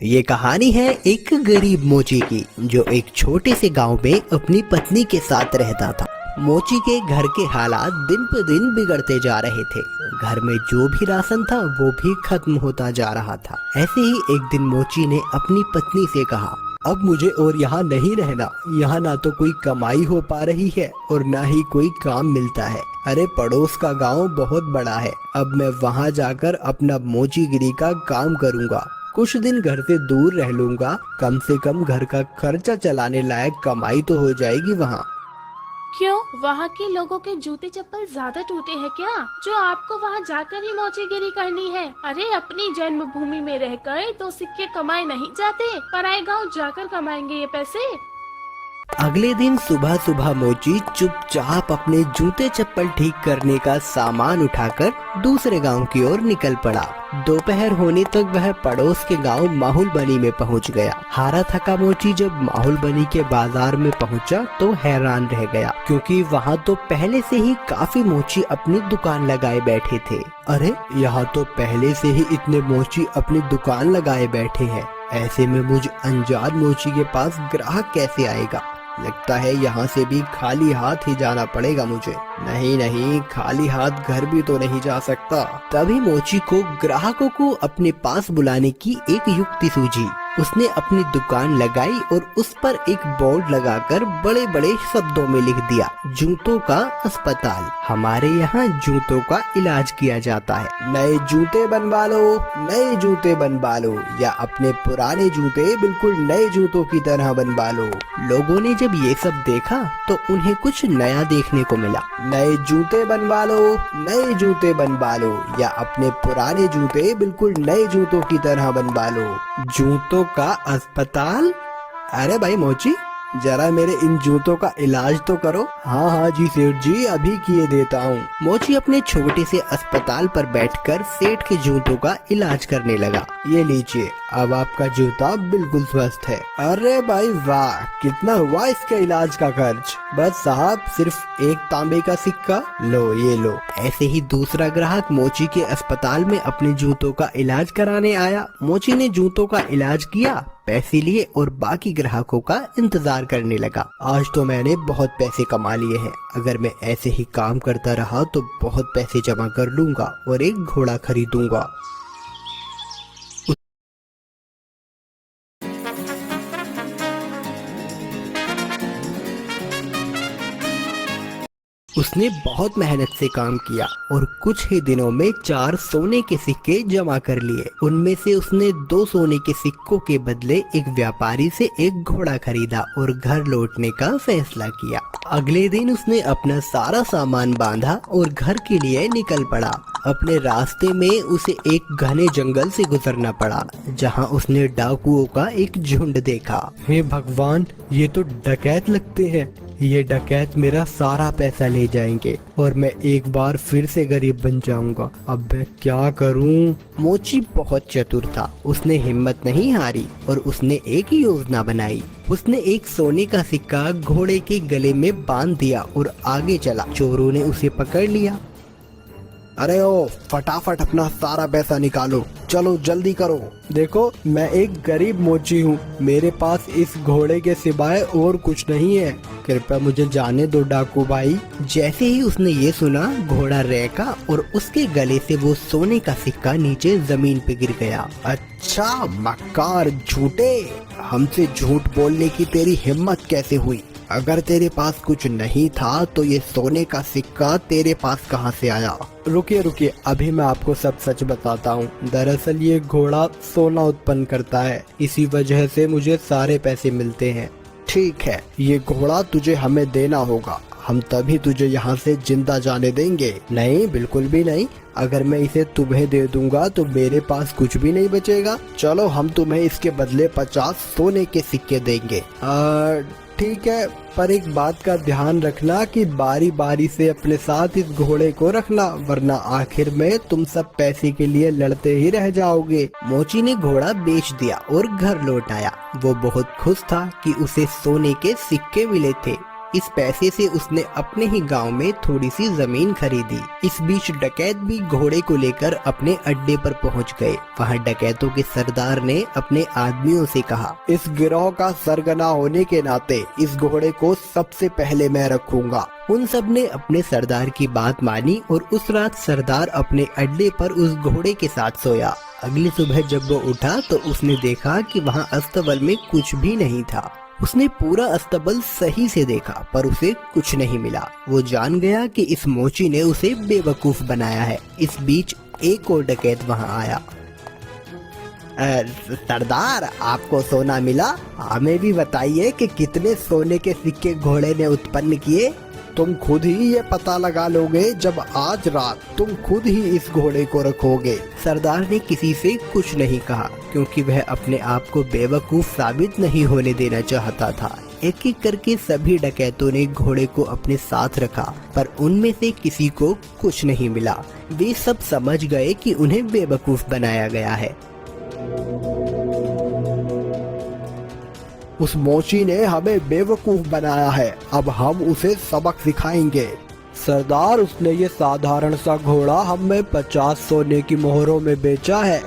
ये कहानी है एक गरीब मोची की जो एक छोटे से गांव में अपनी पत्नी के साथ रहता था। मोची के घर के हालात दिन पर दिन बिगड़ते जा रहे थे। घर में जो भी राशन था वो भी खत्म होता जा रहा था। ऐसे ही एक दिन मोची ने अपनी पत्नी से कहा, अब मुझे और यहाँ नहीं रहना। यहाँ ना तो कोई कमाई हो पा रही है और ना ही कोई काम मिलता है। अरे पड़ोस का गांव बहुत बड़ा है, अब मैं वहाँ जाकर अपना मोचीगिरी का काम करूँगा। कुछ दिन घर से दूर रह लूंगा, कम से कम घर का खर्चा चलाने लायक कमाई तो हो जाएगी वहाँ। क्यों, वहाँ के लोगों के जूते चप्पल ज्यादा टूटे हैं क्या, जो आपको वहाँ जाकर ही मौजेगिरी करनी है? अरे अपनी जन्मभूमि में रहकर तो सिक्के कमाए नहीं जाते, पराए गांव जाकर कमाएंगे ये पैसे। अगले दिन सुबह सुबह मोची चुपचाप अपने जूते चप्पल ठीक करने का सामान उठाकर दूसरे गांव की ओर निकल पड़ा। दोपहर होने तक वह पड़ोस के गांव माहुलबनी में पहुंच गया। हारा थका मोची जब माहुलबनी के बाजार में पहुंचा तो हैरान रह गया, क्योंकि वहां तो पहले से ही काफी मोची अपनी दुकान लगाए बैठे थे। अरे यहाँ तो पहले से ही इतने मोची अपनी दुकान लगाए बैठे हैं। ऐसे में मुझ अनजान मोची के पास ग्राहक कैसे आएगा? लगता है यहाँ से भी खाली हाथ ही जाना पड़ेगा मुझे। नहीं नहीं, खाली हाथ घर भी तो नहीं जा सकता। तभी मोची को ग्राहकों को अपने पास बुलाने की एक युक्ति सूझी। उसने अपनी दुकान लगाई और उस पर एक बोर्ड लगाकर बड़े बड़े शब्दों में लिख दिया, जूतों का अस्पताल। हमारे यहाँ जूतों का इलाज किया जाता है। नए जूते बनवा लो, नए जूते बनवा लो, या अपने पुराने जूते बिल्कुल नए जूतों की तरह बनवा लो। लोगों ने जब ये सब देखा तो उन्हें कुछ नया देखने को मिला। नए जूते बनवा लो, नए जूते बनवा लो, या अपने पुराने जूते बिल्कुल नए जूतों की तरह बनवा लो। जूतों का अस्पताल? अरे भाई मोची, जरा मेरे इन जूतों का इलाज तो करो। हाँ हाँ जी सेठ जी, अभी किए देता हूँ। मोची अपने छोटे से अस्पताल पर बैठकर सेठ के जूतों का इलाज करने लगा। ये लीजिए, अब आपका जूता बिल्कुल स्वस्थ है। अरे भाई वाह, कितना हुआ इसके इलाज का खर्च? बस साहब, सिर्फ एक तांबे का सिक्का। लो ये लो। ऐसे ही दूसरा ग्राहक मोची के अस्पताल में अपने जूतों का इलाज कराने आया। मोची ने जूतों का इलाज किया, पैसे लिए और बाकी ग्राहकों का इंतजार करने लगा। आज तो मैंने बहुत पैसे कमा लिए हैं। अगर मैं ऐसे ही काम करता रहा तो बहुत पैसे जमा कर लूंगा और एक घोड़ा खरीदूंगा। उसने बहुत मेहनत से काम किया और कुछ ही दिनों में 4 सोने के सिक्के जमा कर लिए। उनमें से उसने 2 सोने के सिक्कों के बदले एक व्यापारी से एक घोड़ा खरीदा और घर लौटने का फैसला किया। अगले दिन उसने अपना सारा सामान बांधा और घर के लिए निकल पड़ा। अपने रास्ते में उसे एक घने जंगल से गुजरना पड़ा, जहां उसने डाकुओं का एक झुंड देखा। हे भगवान, ये तो डकैत लगते हैं। ये डकैत मेरा सारा पैसा ले जाएंगे और मैं एक बार फिर से गरीब बन जाऊंगा। अब मैं क्या करूं? मोची बहुत चतुर था। उसने हिम्मत नहीं हारी और उसने एक योजना बनाई। उसने एक सोने का सिक्का घोड़े के गले में बांध दिया और आगे चला। चोरों ने उसे पकड़ लिया। अरे ओ, फटाफट अपना सारा पैसा निकालो, चलो जल्दी करो। देखो, मैं एक गरीब मोची हूँ, मेरे पास इस घोड़े के सिवाय और कुछ नहीं है। कृपया मुझे जाने दो डाकू भाई। जैसे ही उसने ये सुना, घोड़ा रेका और उसके गले से वो सोने का सिक्का नीचे जमीन पे गिर गया। अच्छा मक्कार झूठे, हमसे झूठ बोलने की तेरी हिम्मत कैसे हुई? अगर तेरे पास कुछ नहीं था तो ये सोने का सिक्का तेरे पास कहाँ से आया? रुकिए रुकिए, अभी मैं आपको सब सच बताता हूँ। दरअसल ये घोड़ा सोना उत्पन्न करता है, इसी वजह से मुझे सारे पैसे मिलते हैं। ठीक है, ये घोड़ा तुझे हमें देना होगा, हम तभी तुझे यहाँ से जिंदा जाने देंगे। नहीं, बिल्कुल भी नहीं। अगर मैं इसे तुम्हें दे दूंगा तो मेरे पास कुछ भी नहीं बचेगा। चलो, हम तुम्हें इसके बदले 50 सोने के सिक्के देंगे। ठीक है, पर एक बात का ध्यान रखना कि बारी बारी से अपने साथ इस घोड़े को रखना, वरना आखिर में तुम सब पैसे के लिए लड़ते ही रह जाओगे। मोची ने घोड़ा बेच दिया और घर लौट आया। वो बहुत खुश था कि उसे सोने के सिक्के मिले थे। इस पैसे से उसने अपने ही गांव में थोड़ी सी जमीन खरीदी। इस बीच डकैत भी घोड़े को लेकर अपने अड्डे पर पहुंच गए। वहां डकैतों के सरदार ने अपने आदमियों से कहा, इस गिरोह का सरगना होने के नाते इस घोड़े को सबसे पहले मैं रखूंगा। उन सब ने अपने सरदार की बात मानी और उस रात सरदार अपने अड्डे पर उस घोड़े के साथ सोया। अगली सुबह जब वो उठा तो उसने देखा कि वहाँ अस्तबल में कुछ भी नहीं था। उसने पूरा अस्तबल सही से देखा पर उसे कुछ नहीं मिला। वो जान गया कि इस मोची ने उसे बेवकूफ बनाया है। इस बीच एक और डकैत वहाँ आया। सरदार, आपको सोना मिला? हमें भी बताइए कि कितने सोने के सिक्के घोड़े ने उत्पन्न किए। तुम खुद ही ये पता लगा लोगे जब आज रात तुम खुद ही इस घोड़े को रखोगे। सरदार ने किसी से कुछ नहीं कहा क्योंकि वह अपने आप को बेवकूफ साबित नहीं होने देना चाहता था। एक एक करके सभी डकैतों ने घोड़े को अपने साथ रखा पर उनमें से किसी को कुछ नहीं मिला। वे सब समझ गए कि उन्हें बेवकूफ बनाया गया है। उस मोची ने हमें बेवकूफ बनाया है, अब हम उसे सबक सिखाएंगे। सरदार, उसने ये साधारण सा घोड़ा हमें 50 सोने की मोहरों में बेचा है।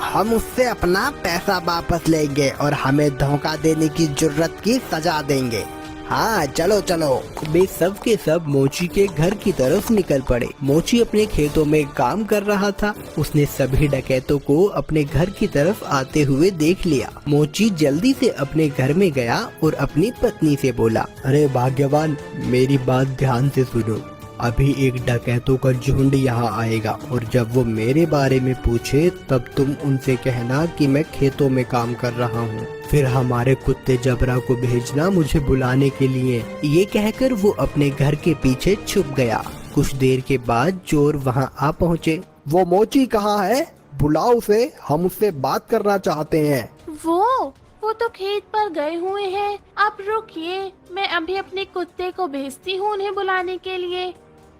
हम उससे अपना पैसा वापस लेंगे और हमें धोखा देने की जुर्रत की सजा देंगे। हाँ, चलो चलो। वे सब के सब मोची के घर की तरफ निकल पड़े। मोची अपने खेतों में काम कर रहा था। उसने सभी डकैतों को अपने घर की तरफ आते हुए देख लिया। मोची जल्दी से अपने घर में गया और अपनी पत्नी से बोला, अरे भाग्यवान, मेरी बात ध्यान से सुनो। अभी एक डकैतों का झुंड यहाँ आएगा और जब वो मेरे बारे में पूछे तब तुम उनसे कहना कि मैं खेतों में काम कर रहा हूँ। फिर हमारे कुत्ते जबरा को भेजना मुझे बुलाने के लिए। ये कहकर वो अपने घर के पीछे छुप गया। कुछ देर के बाद चोर वहाँ आ पहुँचे। वो मोची कहाँ है? बुलाओ उसे, हम उससे बात करना चाहते हैं। वो तो खेत पर गए हुए हैं। आप रुकिए, मैं अभी अपने कुत्ते को भेजती हूँ उन्हें बुलाने के लिए।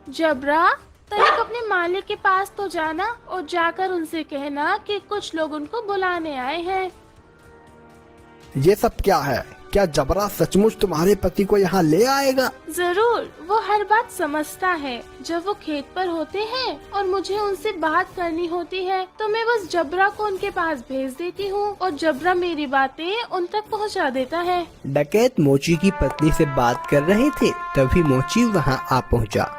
जबरा, तनिक अपने मालिक के पास तो जाना और जाकर उनसे कहना कि कुछ लोग उनको बुलाने आए हैं। ये सब क्या है? क्या जबरा सचमुच तुम्हारे पति को यहाँ ले आएगा? जरूर, वो हर बात समझता है। जब वो खेत पर होते हैं और मुझे उनसे बात करनी होती है तो मैं बस जबरा को उनके पास भेज देती हूँ और जबरा मेरी बातें उन तक पहुँचा देता है। डकैत मोची की पत्नी से बात कर रहे थे, तभी मोची वहाँ आ पहुँचा।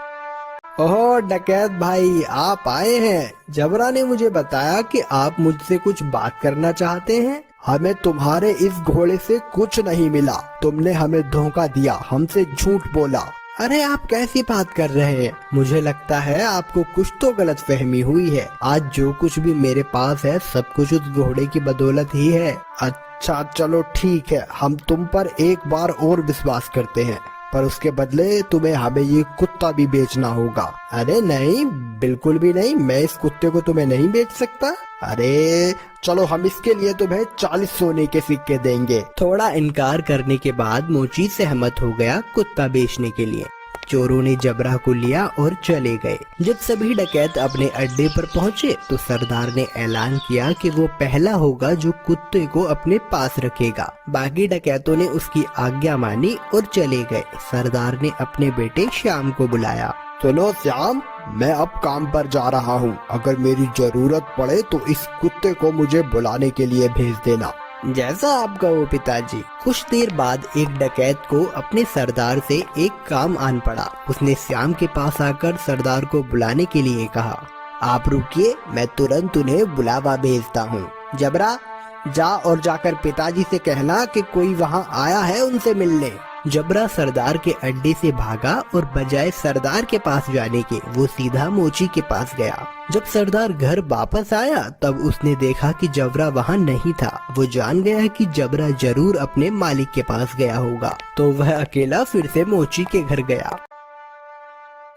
ओह डकैत भाई, आप आए हैं। जबरा ने मुझे बताया कि आप मुझसे कुछ बात करना चाहते हैं। हमें तुम्हारे इस घोड़े से कुछ नहीं मिला। तुमने हमें धोखा दिया, हमसे झूठ बोला। अरे आप कैसी बात कर रहे हैं? मुझे लगता है आपको कुछ तो गलतफहमी हुई है। आज जो कुछ भी मेरे पास है सब कुछ उस घोड़े की बदौलत ही है। अच्छा चलो ठीक है, हम तुम पर एक बार और विश्वास करते हैं, पर उसके बदले तुम्हें हमें ये कुत्ता भी बेचना होगा। अरे नहीं, बिल्कुल भी नहीं। मैं इस कुत्ते को तुम्हें नहीं बेच सकता। अरे चलो, हम इसके लिए तुम्हें 40 सोने के सिक्के देंगे। थोड़ा इनकार करने के बाद मोची सहमत हो गया कुत्ता बेचने के लिए। चोरों ने जबरा को लिया और चले गए। जब सभी डकैत अपने अड्डे पर पहुंचे तो सरदार ने ऐलान किया कि वो पहला होगा जो कुत्ते को अपने पास रखेगा। बाकी डकैतों ने उसकी आज्ञा मानी और चले गए। सरदार ने अपने बेटे श्याम को बुलाया। सुनो श्याम, मैं अब काम पर जा रहा हूँ। अगर मेरी जरूरत पड़े तो इस कुत्ते को मुझे बुलाने के लिए भेज देना। जैसा आप कहो पिताजी। कुछ देर बाद एक डकैत को अपने सरदार से एक काम आन पड़ा। उसने श्याम के पास आकर सरदार को बुलाने के लिए कहा, आप रुकिए, मैं तुरंत उन्हें बुलावा भेजता हूँ। जबरा, जा और जाकर पिताजी से कहना कि कोई वहाँ आया है उनसे मिलने। जबरा सरदार के अड्डे से भागा और बजाय सरदार के पास जाने के वो सीधा मोची के पास गया। जब सरदार घर वापस आया तब उसने देखा कि जबरा वहाँ नहीं था। वो जान गया कि जबरा जरूर अपने मालिक के पास गया होगा, तो वह अकेला फिर से मोची के घर गया।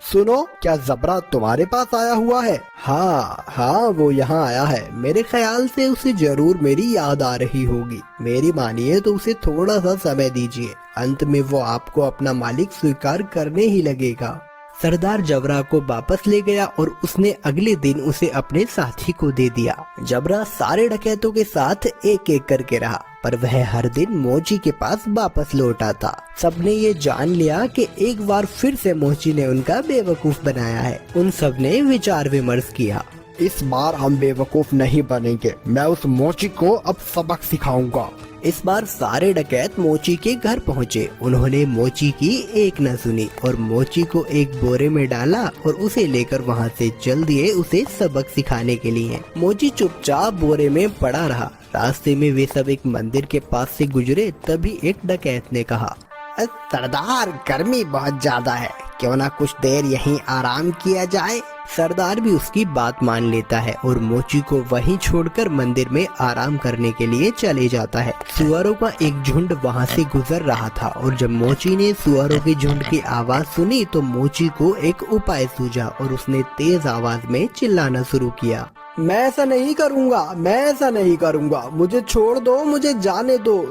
सुनो, क्या जबरा तुम्हारे पास आया हुआ है? हाँ, वो यहाँ आया है। मेरे ख्याल से उसे जरूर मेरी याद आ रही होगी। मेरी मानिए तो उसे थोड़ा सा समय दीजिए, अंत में वो आपको अपना मालिक स्वीकार करने ही लगेगा। सरदार जबरा को वापस ले गया और उसने अगले दिन उसे अपने साथी को दे दिया। जबरा सारे डकैतों के साथ एक एक करके रहा, पर वह हर दिन मोची के पास वापस लौट आता। सबने ये जान लिया कि एक बार फिर से मोची ने उनका बेवकूफ बनाया है। उन सब ने विचार विमर्श किया। इस बार हम बेवकूफ नहीं बनेंगे, मैं उस मोची को अब सबक सिखाऊंगा। इस बार सारे डकैत मोची के घर पहुँचे। उन्होंने मोची की एक न सुनी और मोची को एक बोरे में डाला और उसे लेकर वहाँ से चल दिए उसे सबक सिखाने के लिए। मोची चुपचाप बोरे में पड़ा रहा। रास्ते में वे सब एक मंदिर के पास से गुजरे, तभी एक डकैत ने कहा, सरदार, गर्मी बहुत ज्यादा है, क्यों ना कुछ देर यहीं आराम किया जाए। सरदार भी उसकी बात मान लेता है और मोची को वहीं छोड़कर मंदिर में आराम करने के लिए चले जाता है। सुअरों का एक झुंड वहां से गुजर रहा था और जब मोची ने सुअरों के झुंड की आवाज सुनी तो मोची को एक उपाय सूझा और उसने तेज आवाज में चिल्लाना शुरू किया। मैं ऐसा नहीं करूँगा, मैं ऐसा नहीं करूँगा, मुझे छोड़ दो, मुझे जाने दो।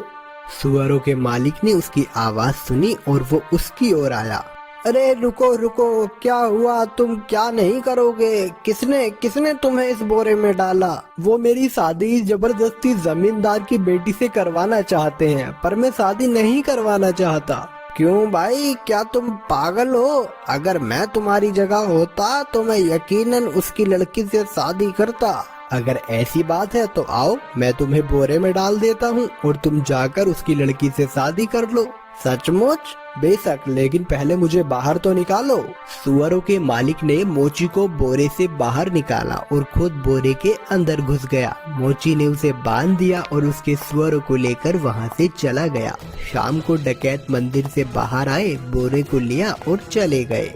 सुअरों के मालिक ने उसकी आवाज सुनी और वो उसकी ओर आया। अरे रुको रुको, क्या हुआ? तुम क्या नहीं करोगे? किसने तुम्हें इस बोरे में डाला? वो मेरी शादी जबरदस्ती जमींदार की बेटी से करवाना चाहते हैं, पर मैं शादी नहीं करवाना चाहता। क्यों भाई, क्या तुम पागल हो? अगर मैं तुम्हारी जगह होता तो मैं यकीनन उसकी लड़की से शादी करता। अगर ऐसी बात है तो आओ, मैं तुम्हें बोरे में डाल देता हूँ और तुम जाकर उसकी लड़की से शादी कर लो। सचमुच? बेशक, लेकिन पहले मुझे बाहर तो निकालो। सुअरों के मालिक ने मोची को बोरे से बाहर निकाला और खुद बोरे के अंदर घुस गया। मोची ने उसे बांध दिया और उसके सुअरों को लेकर वहां से चला गया। शाम को डकैत मंदिर से बाहर आए, बोरे को लिया और चले गए।